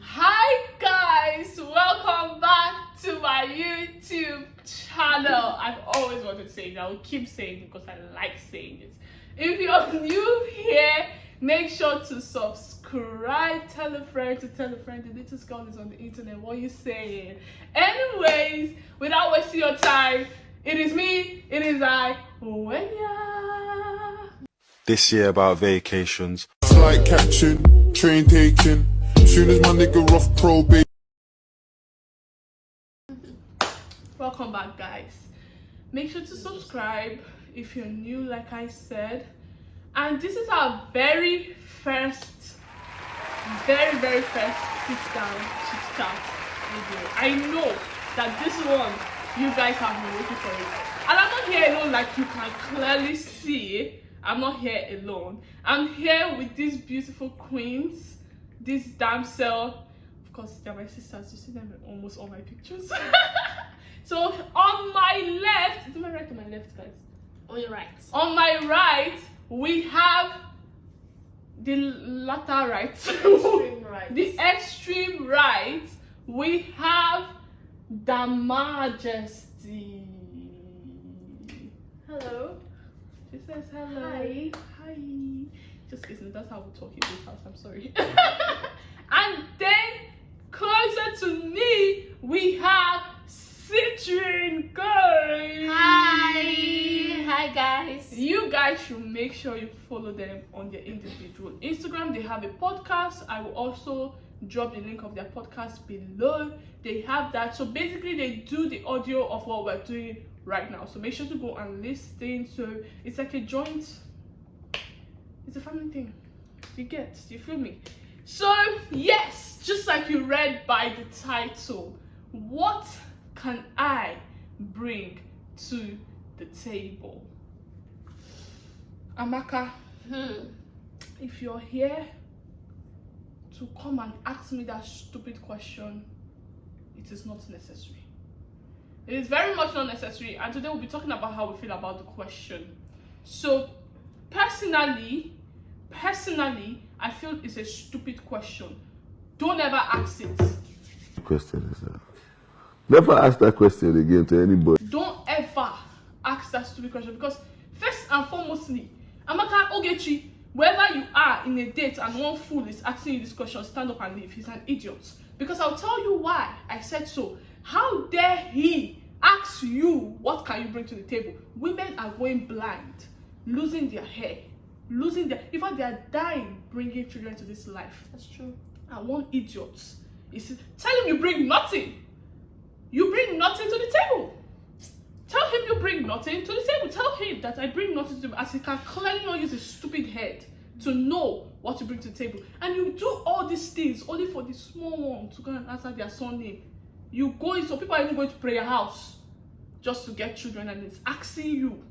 Hi guys, welcome back to my YouTube channel. I've always wanted to say it. I will keep saying it because I like saying it. If you're new here, make sure to subscribe. Tell a friend to tell a friend. The little girl is on the internet. What are you saying? Anyways, without wasting your time, it is me, it is I, Wenya. This year about vacations. Flight catching, train taking. Soon as my nigga off probation. Welcome back, guys. Make sure to subscribe if you're new, like I said. And this is our very first sit down chit chat video. I know that this one you guys have been waiting for it. And I'm not here alone, like you can clearly see. I'm not here alone. I'm here with these beautiful queens, this damsel. Of course, they're my sisters. You see them in almost all my pictures. So on my left, is it my right or my left, guys? On your right. On my right, we have the latter right. Extreme right. The extreme right. We have the Majesty. Hello. She says hello. Hi. Hi. Just kidding. That's how we talk in this house. I'm sorry. And then closer to me, we have Citrine, guys. Hi guys. You guys should make sure you follow them on their individual Instagram. They have a podcast. I will also drop the link of their podcast below. They have that. So basically they do the audio of what we're doing right now. So make sure to go and listen. So it's like a joint, it's a family thing. You feel me? So yes, just like you read by the title, what can I bring to the table? Amaka, if you're here to come and ask me that stupid question, it is not necessary. It is very much not necessary, and today we'll be talking about how we feel about the question. So personally, I feel it's a stupid question. Don't ever ask it. Question is that? Never ask that question again to anybody. Don't ever ask that stupid question, because first and foremostly, Amaka Ogechi, wherever you are in a date and one fool is asking you this question, stand up and leave. He's an idiot. Because I'll tell you why I said so. How dare he ask you what can you bring to the table? Women are going blind, losing their hair, in fact they are dying bringing children to this life. That's true. And one idiot is tell him you bring nothing. You bring nothing to the table. Tell him you bring nothing to the table. Tell him that I bring nothing to the table, as he can clearly not use his stupid head to know what to bring to the table. And you do all these things only for the small one to go and answer their surname. You go in, so people are even going to prayer house just to get children, and it's asking you,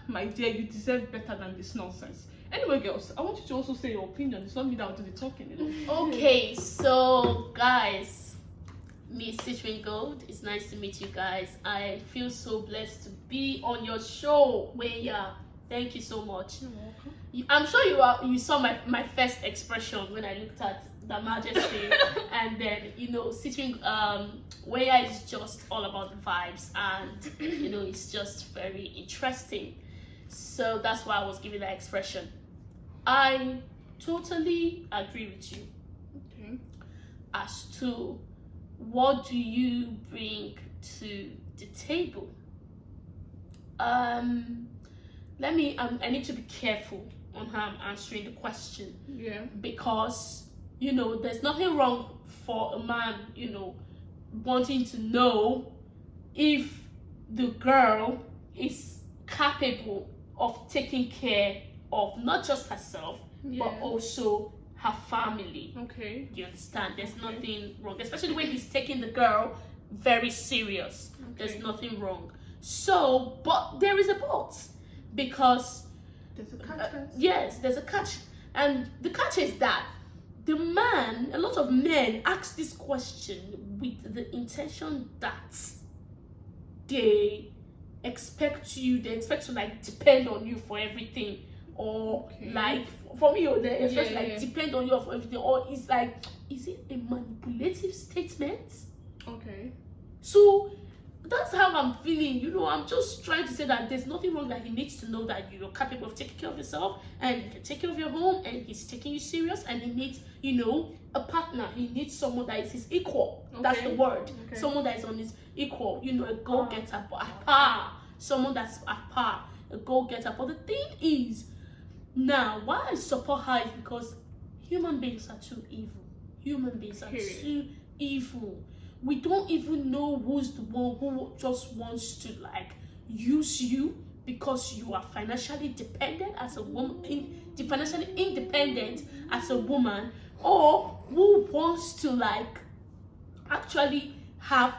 my dear, you deserve better than this nonsense. Anyway, girls, I want you to also say your opinion. It's not me that will do the talking, you know. Okay, so guys, Miss Citrine Gold, it's nice to meet you guys. I feel so blessed to be on your show, Wenya. Thank you so much. You're welcome. I'm sure you saw my first expression when I looked at the Majesty, and then Citrine Wenya is just all about the vibes, and it's just very interesting. So that's why I was giving that expression. I totally agree with you. Okay. As to what do you bring to the table? I need to be careful on how I'm answering the question. Yeah. Because there's nothing wrong for a man wanting to know if the girl is capable of taking care of not just herself, but also her family. Okay. Do you understand? There's nothing wrong, especially when he's taking the girl very serious. Okay. There's nothing wrong. So, but there is a but, because There's a catch. yes, there's a catch, and the catch is that a lot of men ask this question with the intention that they expect to like depend on you for everything, or Okay. like for me, it's just Yeah, like yeah. depend on you for everything, or it's like, is it a manipulative statement? Okay. So that's how I'm feeling. I'm just trying to say that there's nothing wrong, that he needs to know that you're capable of taking care of yourself and you can take care of your home, and he's taking you serious, and he needs, a partner. He needs someone that is his equal. That's Okay. the word. Okay. Someone that is on his equal, a go-getter, but at par. Someone that's at par, a go-getter. But the thing is, now, why I support her is because human beings are too evil. Human beings are Period. too evil. We don't even know who's the one who just wants to like use you because you are financially dependent as a woman, financially independent as a woman, or who wants to like actually have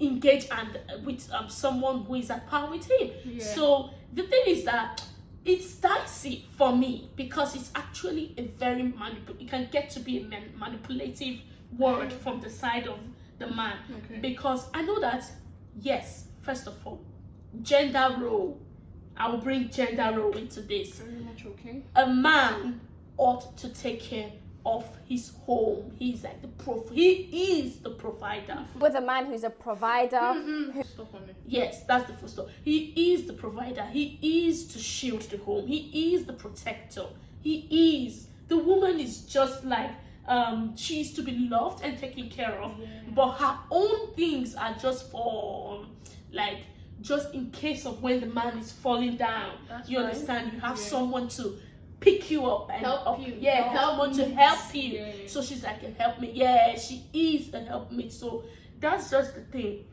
engage and with someone who is at par with him. Yeah. So the thing is that it's dicey for me because it's actually a very it can get to be a manipulative word from the side of the man. Okay. Because I know that, yes, first of all, gender role, I will bring gender role into this. Very much okay. A man ought to take care of his home. He's like he is the provider. With a man who's a provider. Stop on it. Yes, that's the first step. He is the provider. He is to shield the home. He is the protector. He is. The woman is just like, she's to be loved and taken care of. Yeah. But her own things are just for, like, just in case of when the man is falling down. That's You right. understand? You have Yeah. someone to pick you up and Help you. Yeah, Help someone to me. help you. Yeah. So she's like a helpmate. Yeah, she is a helpmate. So that's just the thing.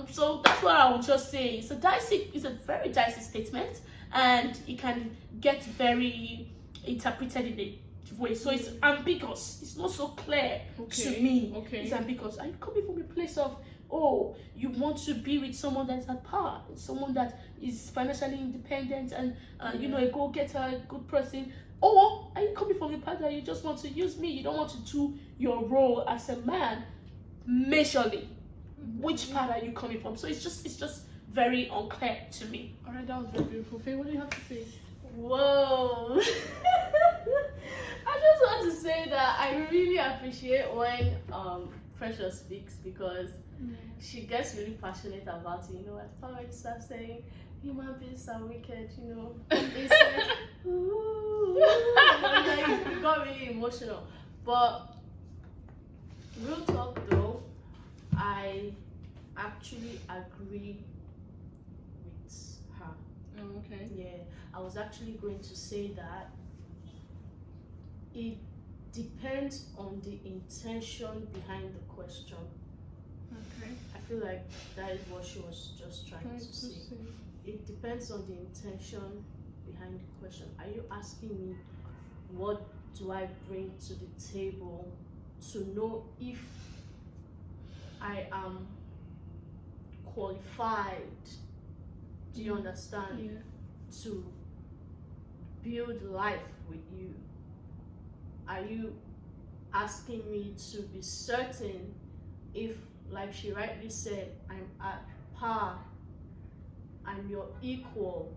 So that's what I would just say. It's a very dicey statement, and it can get very interpreted in a way. So it's ambiguous. It's not so clear to Okay, me. okay. It's ambiguous. Are you coming from a place of, oh, you want to be with someone that's at par, someone that is financially independent and a go-getter, a good person, or are you coming from a part that you just want to use me? You don't want to do your role as a man majorly. Which part are you coming from? So it's just very unclear to me. All right, that was very beautiful. Faye, what do you have to say? Whoa. I just want to say that I really appreciate when Precious speaks, because she gets really passionate about it. As Power starts saying human beings are wicked, They said, ooh, it got really emotional. But real talk though, I actually agree with her. Oh, okay. Yeah, I was actually going to say that it depends on the intention behind the question. Okay. I feel like that is what she was just trying to say. It depends on the intention behind the question. Are you asking me, what do I bring to the table to know if I am qualified? Do you understand? Yeah. To build life with you? Are you asking me to be certain if, like she rightly said, I'm at par, I'm your equal?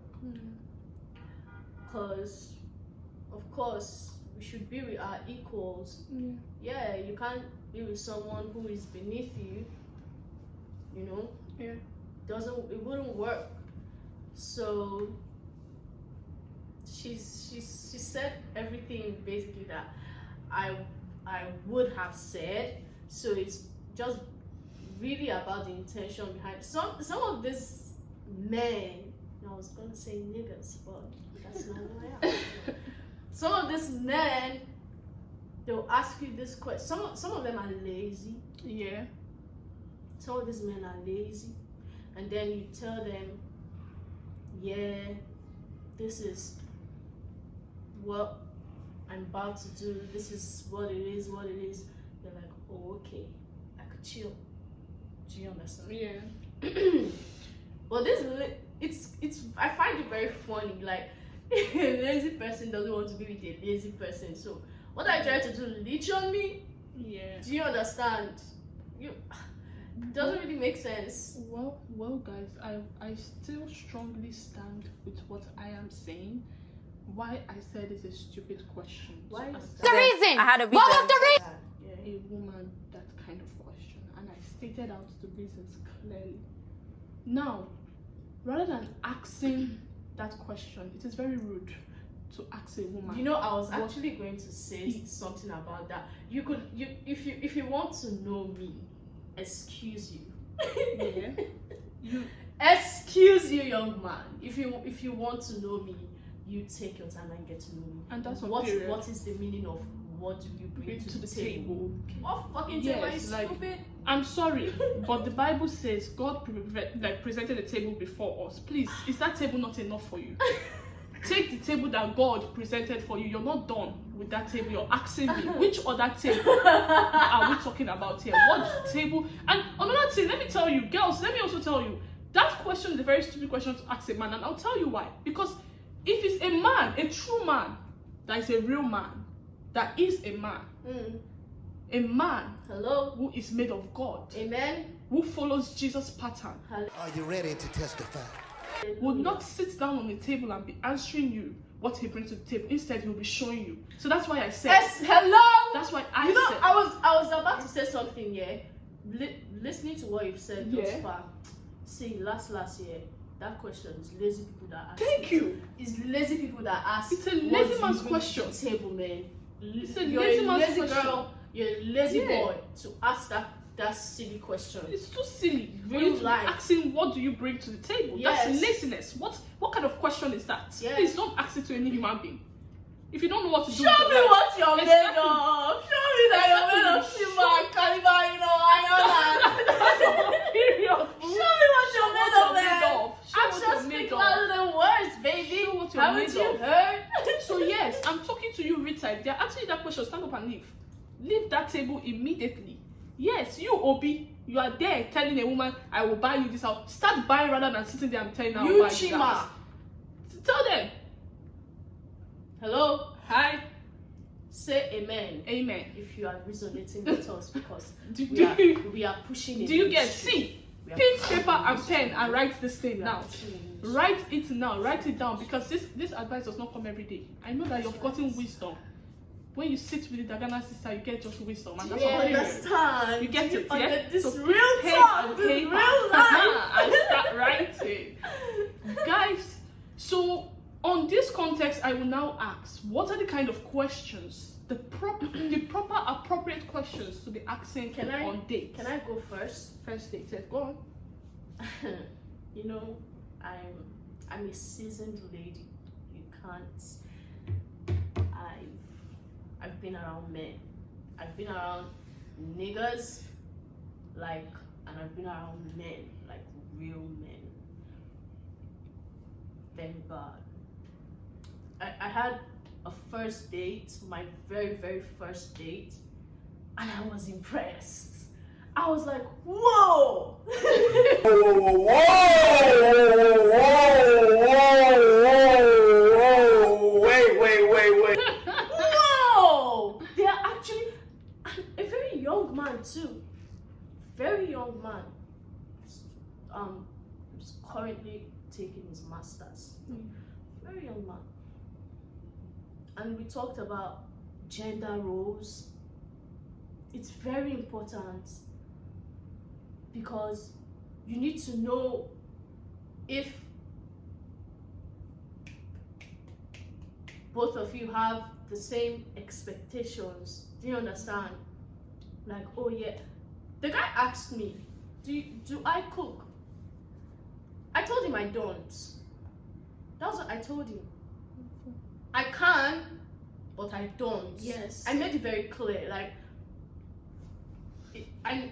Because of course we should be with our equals. Yeah, you can't be with someone who is beneath you, Yeah. it wouldn't work. So she said everything basically that I would have said. So it's just really about the intention behind some of these men. I was gonna say niggas, but that's not who I am. Some of these men, they'll ask you this question. Some of them are lazy. Yeah. Some of these men are lazy, and then you tell them, yeah, this is what I'm about to do, this is what it is. They're like, oh, okay, I could chill. Do you understand? Yeah. But it's I find it very funny. Like, a lazy person doesn't want to be with a lazy person. So what I try to do, leech on me? Yeah. Do you understand? It doesn't really make sense. Well, guys, I still strongly stand with what I am saying. why I said it's a stupid question. to Why is ask that? reason? I had a What was the reason? Yeah. a woman that kind of question, and I stated out the reasons clearly. Now, rather than asking that question, it is very rude to ask a woman. You know, I was what- actually going to say something about that. If you want to know me, excuse you. Yeah. You Excuse you, young man. If you want to know me, you take your time and get to know me. And that's on what period. what is the meaning of what do you bring to the table? Okay. What fucking Yes, table? Are you like- stupid? I'm sorry, but the Bible says God presented a table before us. Please, is that table not enough for you? Take the table that God presented for you. You're not done with that table. You're asking me, which other table are we talking about here? What table? And another thing, let me tell you, girls, let me also tell you, that question is a very stupid question to ask a man, and I'll tell you why. Because if it's a man, a true man, that is a real man, that is a man, a man Hello? who is made of God, Amen? who follows Jesus' pattern, Are you ready to testify? would not sit down on the table and be answering you what he brings to the table. Instead, he'll be showing you. So that's why I said. Yes, hello? That's why I You know, said. I was about to say something, yeah. Listening to what you've said thus Yeah. far. See, last year, that question is lazy people that ask. Thank you. It's lazy people that ask. It's a what lazy do you man's bring to the question. table, man. It's a You're lazy a man's lazy question. girl. You're a lazy Yeah. boy to ask that silly question. It's too silly. For Real you to be life. asking what do you bring to the table? Yes. That's laziness. What kind of question is that? Yes. Please don't ask it to any human being. If you don't know what to do, Show with me your life- what you're made Exactly. of. Show me that you're made of Exactly. Shiva and Caliber, you know, iron and. Period. Show me what you're made of, man. Show what you're Actions made speak of. louder than words, baby. Show what you're Haven't made you of. heard? So yes, I'm talking to you, Rita. They're asking you that question. Stand up and leave. Leave that table immediately. Yes, you Obi, you are there telling a woman, "I will buy you this house." Start buying rather than sitting there and telling her, "I'll You buy you that Chima. house." Tell them, Hello? "Hi, Say amen. amen." If you are resonating with us, because Do, we are pushing it. do you get see? Pick paper and pen and write this thing now. Write it now. Write it down because this advice does not come every day. I know that you've gotten wisdom. When you sit with the Dagana sister, you get just wisdom, and that's You already understand? You get it, yeah? This So real pen talk, and this paper. real life. And start writing. Guys, so on this context, I will now ask, what are the kind of questions, the proper appropriate questions to be asking Can I- on dates? Can I go first? First date, yes, go on. You know, I'm a seasoned lady. You can't. I've been around men. I've been around niggas, and I've been around men, like real men. Thank God. I had a first date, my very, very first date, and I was impressed. I was like, whoa! Whoa! They are actually a very young man too. Very young man. He's currently taking his masters. Very young man. And we talked about gender roles. It's very important because you need to know if both of you have the same expectations. Do you understand? Like, oh yeah, the guy asked me, do I cook? I told him I don't. That's what I told him. I can, but I don't. Yes. I made it very clear. Like,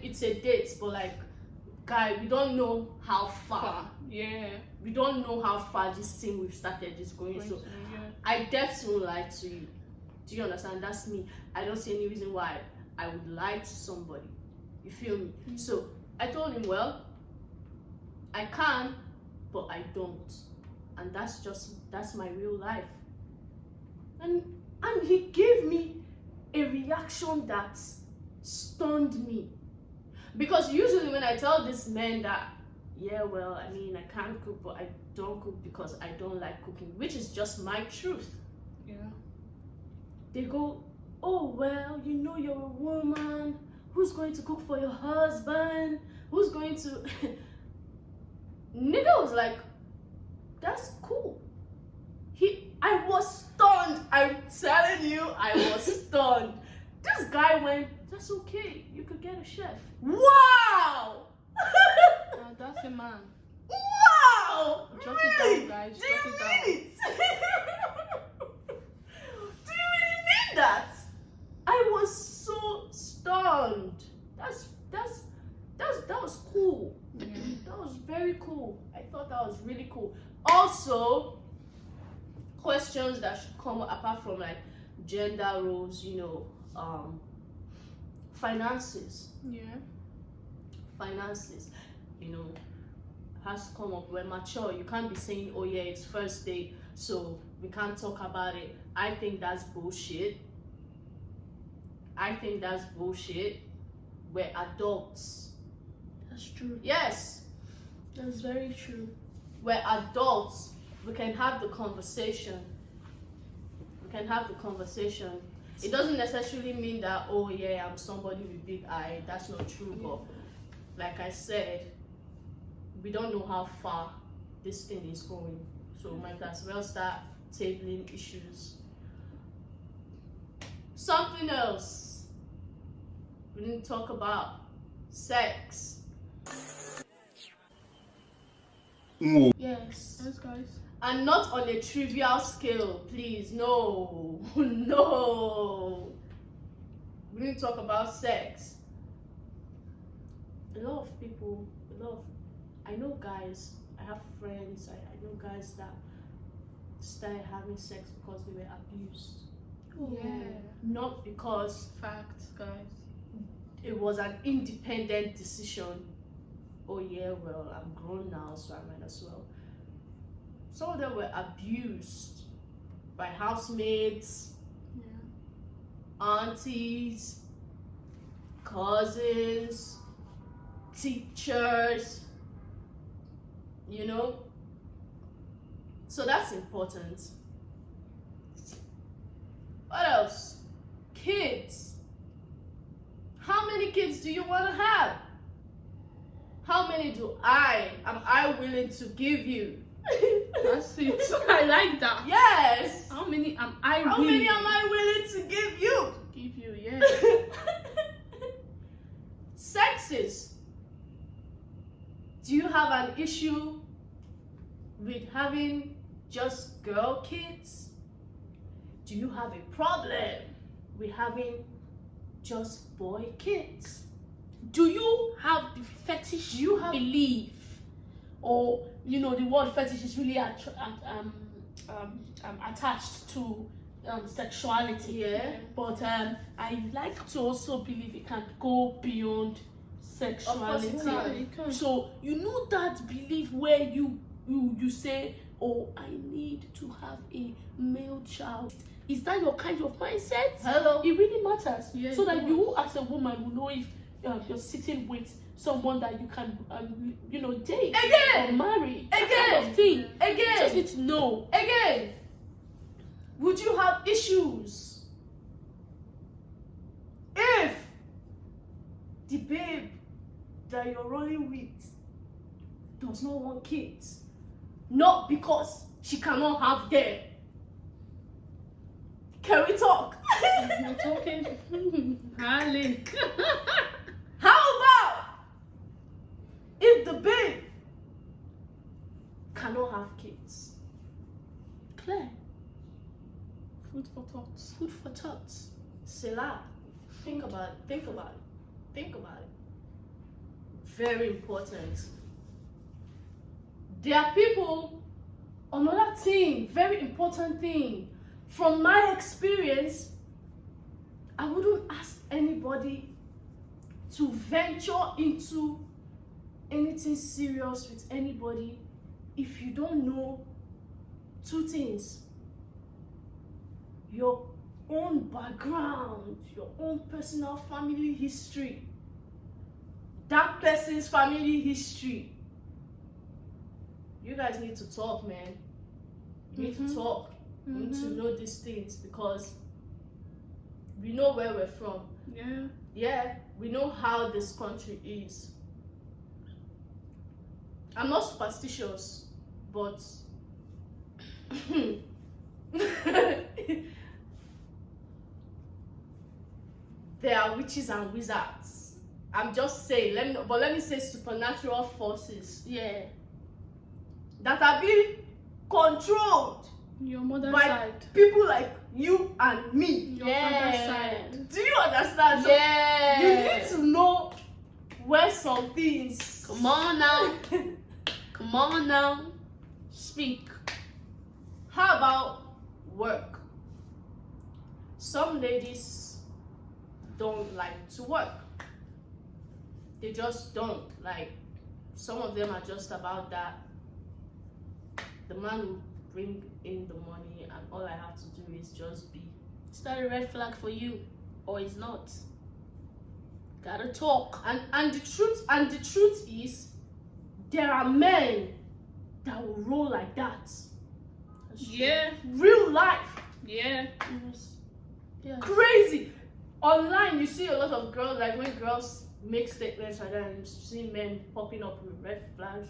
it's a date, but like, guy, we don't know how far. Yeah. We don't know how far this thing we've started is going. So Yeah. I definitely won't lie to you. Do you understand? That's me. I don't see any reason why I would lie to somebody. You feel me? So I told him, well, I can, but I don't. And that's my real life. And he gave me a reaction that stunned me. Because usually when I tell these men that, yeah, well, I mean, I can't cook, but I don't cook because I don't like cooking, which is just my truth. Yeah. They go, oh, well, you know you're a woman. Who's going to cook for your husband? Who's going to... Nigga was like, that's cool. I was stunned. I'm telling you, I was stunned. This guy went, that's okay. You could get a chef. Wow! That's a man. Wow! Jot it down, guys. Do you Jot it down. mean it? Do you really mean that? I was so stunned. That was cool. Yeah. That was very cool. I thought that was really cool. Also, questions that should come apart from like gender roles, finances. Yeah. Finances, has to come up. We're mature. You can't be saying, oh yeah, it's first date, so we can't talk about it. I think that's bullshit. We're adults. That's true. Yes, That's very true. we're adults. We can have the conversation. It doesn't necessarily mean that, oh yeah, I'm somebody with big eye. That's not true. But like I said, we don't know how far this thing is going. So we might as well start tabling issues. Something else. We didn't talk about sex. Yes. Yes, guys. And not on a trivial scale, please. No. No. We didn't talk about sex. A lot of people, I know guys, I have friends, I know guys that started having sex because they were abused. Yeah. Not because Facts, guys. it was an independent decision. Oh yeah, well, I'm grown now, so I might as well. Some of them were abused by housemates, Yeah. aunties, cousins, teachers, So that's important. What else? Kids. How many kids do you want to have? How many am I willing to give you? That's it. I like that. Yes. How many am I How willing many am I willing to give you? to give you? Yeah. Sexes. Do you have an issue with having just girl kids? Do you have a problem with having just boy kids? Do you have the fetish Do you have- belief? Or, the word fetish is really attached to sexuality. Yeah. But I like to also believe it can go beyond sexuality. Of course it can. It can. So that belief where you say, oh, I need to have a male child. Is that your kind of mindset? Hello. It really matters. Yeah, So it that does. you as a woman will know if you're sitting with someone that you can date Again. or marry. That kind of thing. You just need to know. Again, would you have issues if the babe that you're rolling with does not want kids? Not because she cannot have them. Can we talk? We're talking. Darling. How about if the babe cannot have kids? Claire, Food for thoughts. food for thoughts. Selah. Think about it. Very important. There are people, another thing, very important thing. From my experience, I wouldn't ask anybody to venture into anything serious with anybody if you don't know two things: your own background, your own personal family history, that person's family history. You guys need to talk, man. You need to talk. We need to know these things because we know where we're from. Yeah. Yeah, we know how this country is. I'm not superstitious, but there are witches and wizards. I'm just saying, let me say supernatural forces Yeah. that are being controlled Your mother's by side. people like you and me. Your Yeah. father's side. Do you understand? So Yeah. you need to know where some things. Come on now. Come on now. Speak. How about work? Some ladies don't like to work. They just don't. Like, some of them are just about that. The man will bring in the money, and all I have to do is just be. Is that a red flag for you, or is not? Gotta talk. And the truth is, there are men that will roll like that. Yeah. Real life. Yeah. Yeah. Crazy. Online, you see a lot of girls, like when girls make statements like that, and you see men popping up with red flags.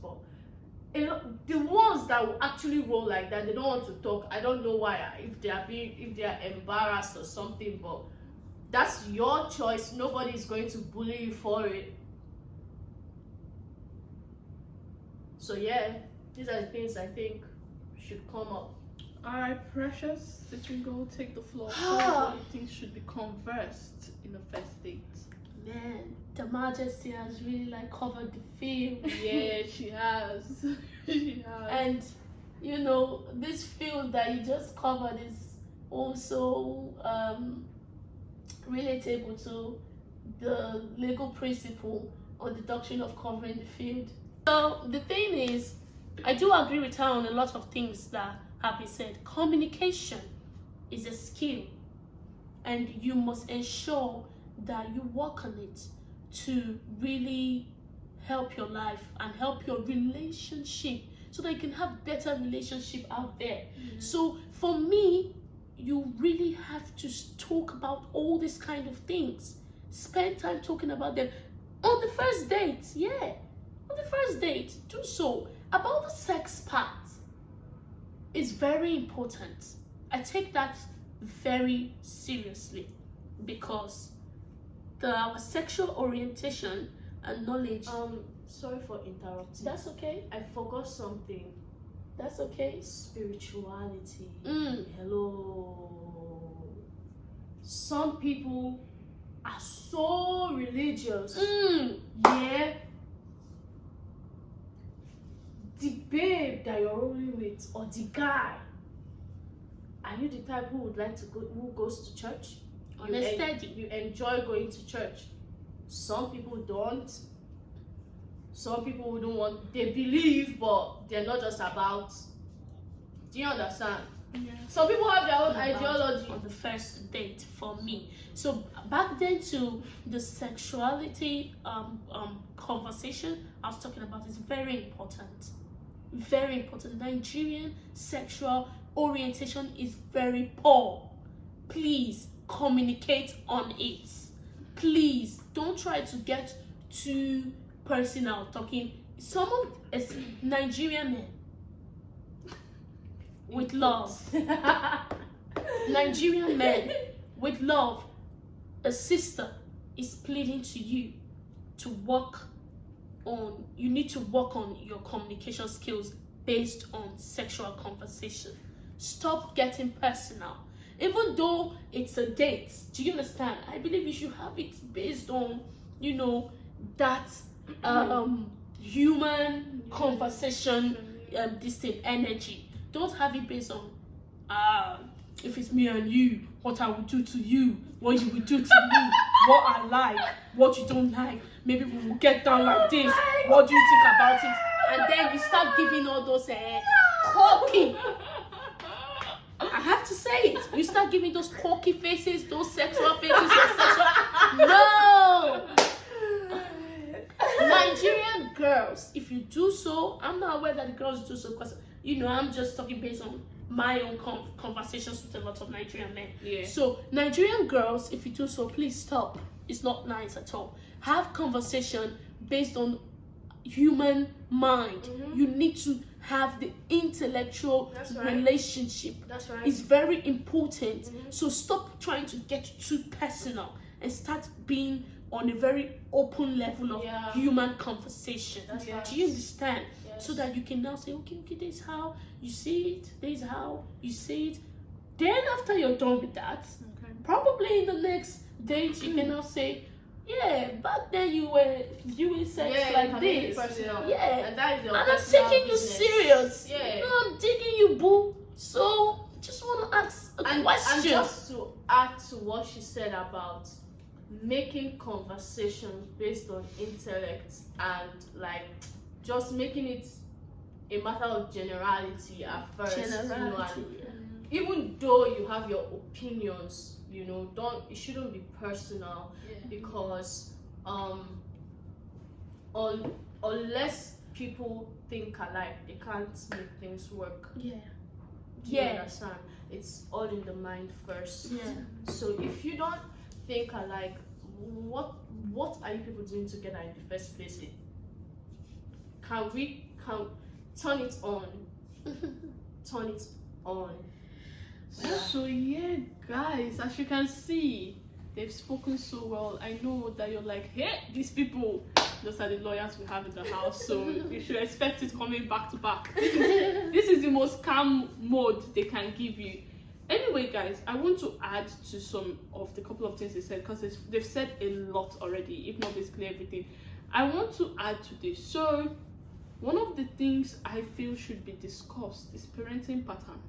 But the ones that will actually roll like that, they don't want to talk. I don't know why. If they are embarrassed or something, but that's your choice. Nobody is going to bully you for it. So yeah, these are the things I think should come up. Alright, Precious, Citrine Gold, take the floor. What things should be conversed in a first date? Man, the Majesty has really like covered the field. Yeah, she has. She has. And you know, this field that you just covered is also relatable to the legal principle or the doctrine of covering the field. So the thing is, I do agree with her on a lot of things that have been said. Communication is a skill, and you must ensure that you work on it to really help your life and help your relationship so that you can have better relationship out there. So for me, you really have to talk about all these kind of things. Spend time talking about them on the first date. Yeah, on the first date, do so. About the sex part is very important. I take that very seriously because our sexual orientation and knowledge. Sorry for interrupting. That's okay. I forgot something. That's okay. Spirituality. Mm. Hello. Some people are so religious. Mm. Yeah. The babe that you're rolling with, or the guy, are you the type who would like to go, who goes to church? On a steady. You enjoy going to church. Some people don't. Some people wouldn't want. They believe, but they're not just about. Do you understand? Yeah. Some people have their own About ideology. on the first date for me. So back then to the sexuality conversation I was talking about is very important. Very important. Nigerian sexual orientation is very poor. Please communicate on it. Please don't try to get too personal talking. Some of Nigerian men with love. Nigerian men with love. A sister is pleading to you to work on. You need to work on your communication skills based on sexual conversation. Stop getting personal. Even though it's a date, do you understand? I believe you should have it based on, you know, that human conversation, distinct energy. Don't have it based on if it's me and you, what I would do to you, what you would do to me, what I like, what you don't like. Maybe we will get down like this. What do you think about it? And then you start giving all those cocky. I have to say it. You start giving those cocky faces, those sexual faces, No! Nigerian girls, if you do so, I'm not aware that the girls do so because, you know, I'm just talking based on my own conversations with a lot of Nigerian men. Yeah. So Nigerian girls, if you do so, please stop. It's not nice at all. Have conversation based on human mind. You need to have the intellectual That's right. relationship. That's right. It's very important. So stop trying to get too personal and start being on a very open level of Yeah. human conversation. That's right. Do you understand? Yes. So that you can now say, okay, this is how you see it, this is how you see it. Then after you're done with that, probably in the next date you can now say, yeah, back then you were viewing sex Yeah, you like can make it this. personal. Yeah. And that is your And I'm personal taking you business. serious. Yeah. You know, I'm digging you, boo. So just want to ask a And question. just to add to what she said about making conversations based on intellect and like just making it a matter of generality at first, you know, Generality, and even though you have your opinions, you know, it shouldn't be personal, because unless people think alike, they can't make things work. Yeah. Do you understand? It's all in the mind first. Yeah. So if you don't think alike, what are you people doing together in the first place? Can we turn it on? Turn it on. So yeah, guys, as you can see, they've spoken so well. I know that you're like, hey, these people, those are the lawyers we have in the house, so you should expect it coming back to back. This is the most calm mode they can give you. Anyway, guys, I want to add to some of the couple of things they said, because they've said a lot already, if not basically everything. I want to add to this. So one of the things I feel should be discussed is parenting pattern.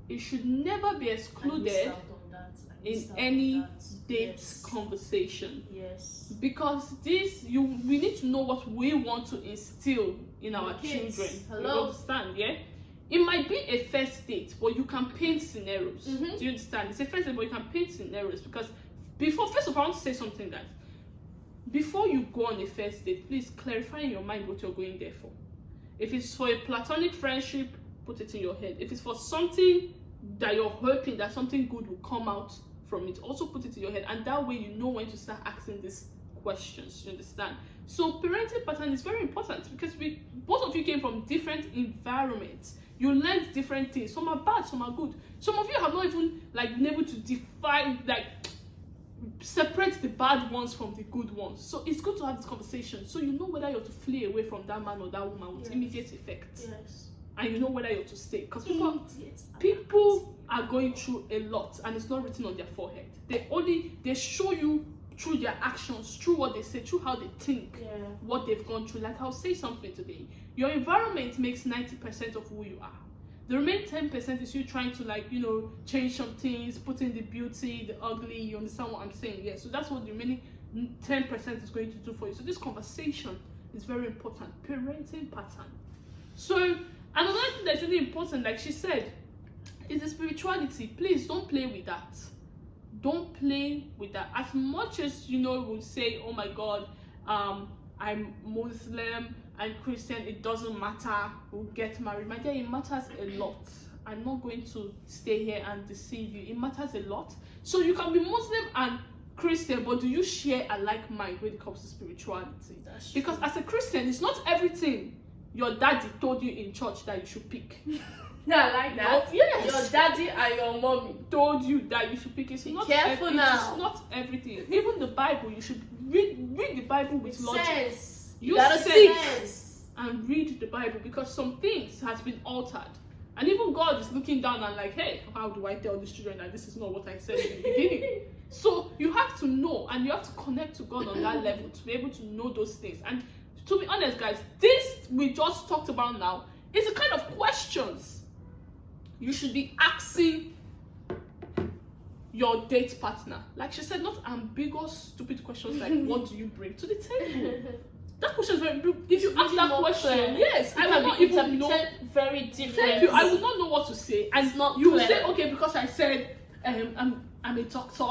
It should never be excluded in any date conversation. Yes. Because we need to know what we want to instill in our Kids. children. Hello? You understand? Yeah. It might be a first date, but you can paint scenarios. Mhm. Do you understand? It's a first date, but you can paint scenarios, because first of all, I want to say something, guys. Before you go on a first date, please clarify in your mind what you're going there for. If it's for a platonic friendship, put it in your head. If it's for something that you're hoping that something good will come out from it, also put it in your head, and that way you know when to start asking these questions. You understand? So parenting pattern is very important, because both of you came from different environments. You learned different things. Some are bad, some are good. Some of you have not even been able to define, separate the bad ones from the good ones. So it's good to have this conversation, so you know whether you're to flee away from that man or that woman with immediate effect. Yes. And you know whether you're to stay, because people are going through a lot, and it's not written on their forehead. They show you through their actions, through what they say, through how they think, what they've gone through. Like, I'll say something today. Your environment makes 90% of who you are. The remaining 10% is you trying to change some things, put in the beauty, the ugly. You understand what I'm saying? Yeah. So that's what the remaining 10% is going to do for you. So this conversation is very important. Parenting pattern. So another thing that's really important, like she said, is the spirituality. Please don't play with that. Don't play with that. As much as we'll say, oh my God, I'm Muslim and Christian, it doesn't matter, we'll get married. My dear, it matters a lot. I'm not going to stay here and deceive you. It matters a lot. So you can be Muslim and Christian, but do you share a like mind when it comes to spirituality? Because as a Christian, it's not everything your daddy told you in church that you should pick. Yeah, I like that. Yes. Your daddy and your mommy told you that you should pick. It's not careful now. It's not everything. Even the Bible, you should read the Bible with logic. sense. You gotta seek sense. and read the Bible, because some things has been altered. And even God is looking down and like, hey, how do I tell these children that this is not what I said in the beginning? So you have to know, and you have to connect to God on that level to be able to know those things. And to be honest, guys, this we just talked about now is the kind of questions you should be asking your date partner. Like she said, not ambiguous, stupid questions like, what do you bring to the table? That question is very big. If you ask that question, yes, I will not even know. Very different. Thank you. I will not know what to say, and It's not you will clear. say, okay, because I said I'm a doctor,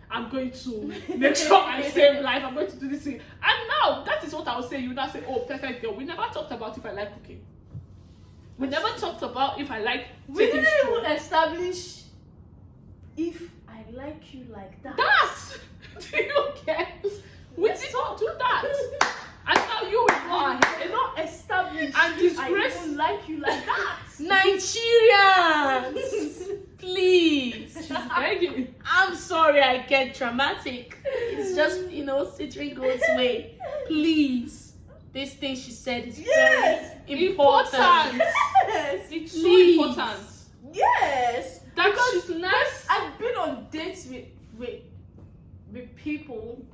I'm going to make sure I save life. I'm going to do this thing, and now that is what I will say. You now say, oh, perfect girl. We never talked about if I like cooking. We never talked about if I like We taking didn't stroll. even establish if I like you like that. That! Do you get? We did not do that. And now you will go They ahead not establish and if I disgrace even like you like that. Nigerians, please. She's begging. I'm sorry I get dramatic. It's just, Citrine Gold's way. Please. This thing she said is Yes. very important. Yes. It's Please. so important. Yes. That Because she's nice. I've been on dates with people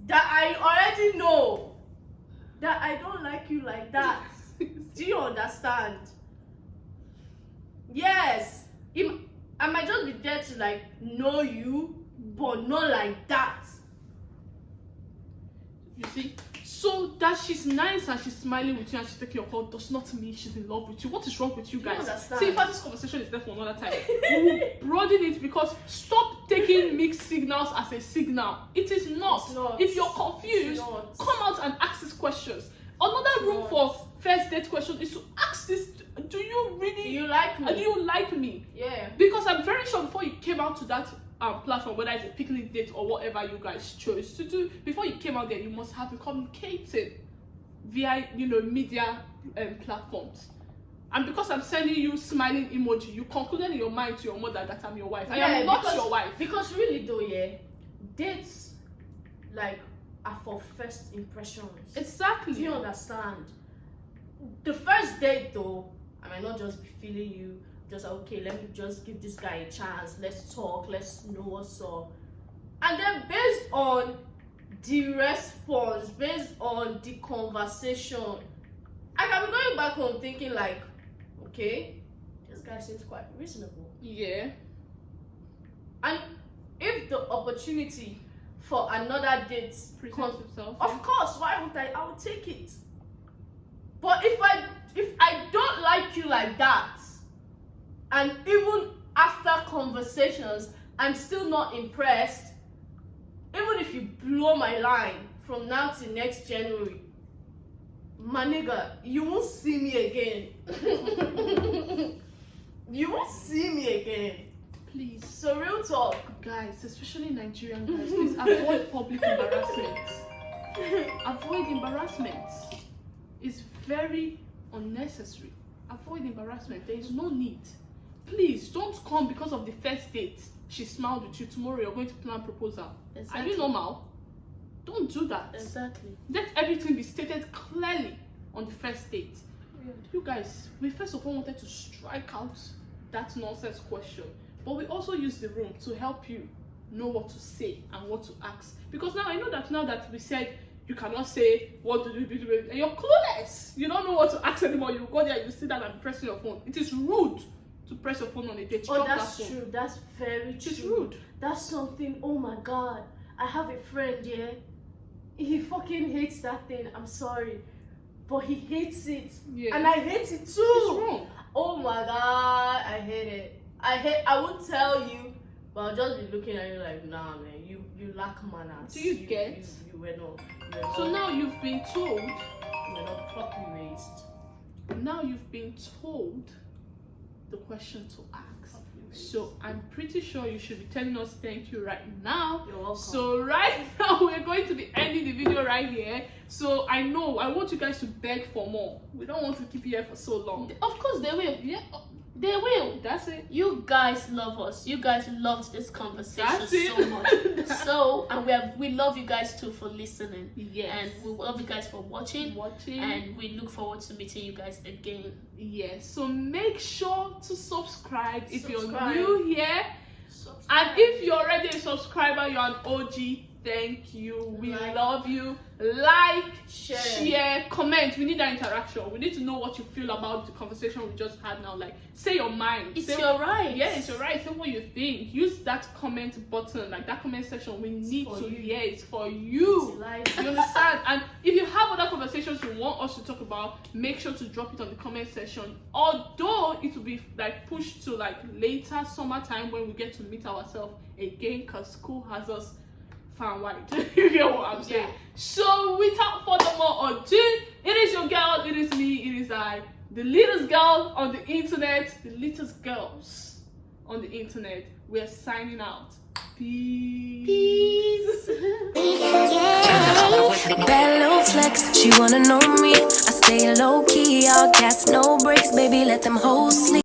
that I already know that I don't like you like that. Do you understand? Yes. I might just be there to like know you, but not like that. You see? So that she's nice and she's smiling with you and she's taking your call does not mean she's in love with you. What is wrong with you Do you guys? understand? See, in fact, this conversation is there for another time. We will broaden it because stop taking mixed signals as a signal. It is not. It's not. If you're confused, It's not. come out and ask these questions. Another room not. for first date question is to ask this: do you really? Do you like me? Do you like me? Yeah. Because I'm very sure before you came out to that platform, whether it's a picnic date or whatever you guys chose to do, before you came out there, you must have been communicating via, media platforms. And because I'm sending you smiling emoji, you concluded in your mind to your mother that I'm your wife. I am not your wife. Because really though, dates like are for first impressions. Exactly. Do you understand? The first date though, I might not just be feeling you, just okay, let me just give this guy a chance, let's talk, let's know what's up. And then based on the response, based on the conversation, I can be going back home thinking like, okay, this guy seems quite reasonable. Yeah. And if the opportunity for another date Present comes, yourself. of course, why would I will take it. But if I don't like you like that, and even after conversations I'm still not impressed, even if you blow my line from now till next January, my nigga, you won't see me again. You won't see me again. Please, So real talk. guys, especially Nigerian guys, please avoid public embarrassment. Avoid embarrassment. It's very unnecessary. Avoid embarrassment. There is no need. Please don't come because of the first date. She smiled with you. Tomorrow you're going to plan proposal. Are Exactly. you normal? Don't do that. Exactly. Let everything be stated clearly on the first date. You guys, we first of all wanted to strike out that nonsense question, but we also use the room to help you know what to say and what to ask. Because now I know that we said you cannot say what to do, and you're clueless. You don't know what to ask anymore. You go there, you sit down and press your phone. It is rude to press your phone on a date. Oh, Drop that's that phone. true. That's very It is true. rude. That's something. Oh my god, I have a friend. Yeah, he fucking hates that thing. I'm sorry, but he hates it, Yeah. and I hate it It's too. wrong. Oh my god, I hate it. I won't tell you, but I'll just be looking at you like, nah, man, you lack manners. Do you get? You were not. So now you've been told. you were not properly raised. Now you've been told the question to ask. So I'm pretty sure you should be telling us thank you right now. You're welcome. So right now we're going to be ending the video right here. So I want you guys to beg for more. We don't want to keep you here for so long. Of course they will. Yeah, They will. that's it. You guys love us. You guys loved this conversation That's it. so much. So, and we love you guys too for listening. Yes. And we love you guys for watching. Watching. And we look forward to meeting you guys again. Yes. So make sure to subscribe if you're Subscribe. new here. And if you're already a subscriber, you're an OG, thank you. We Like. love you. Like, Share. share, comment. We need that interaction. We need to know what you feel about the conversation we just had now. Like, say your mind. It's Say- your right. Yeah, it's your right. Say what you think. Use that comment button, like that comment section. We need for to you. hear it for you. Like- You understand? And if you have other conversations you want us to talk about, make sure to drop it on the comment section. Although it will be like pushed to like later summertime when we get to meet ourselves again, because school has us far wide. You get what I'm saying? Yeah. So without further more ado, it is your girl, it is me, it is I. the littlest girl on the internet, the littlest girls on the internet, we're signing out. Peace. Bad little flex, she wanna know me. I stay low key, all gas, no brakes, baby, let them hoes sleep.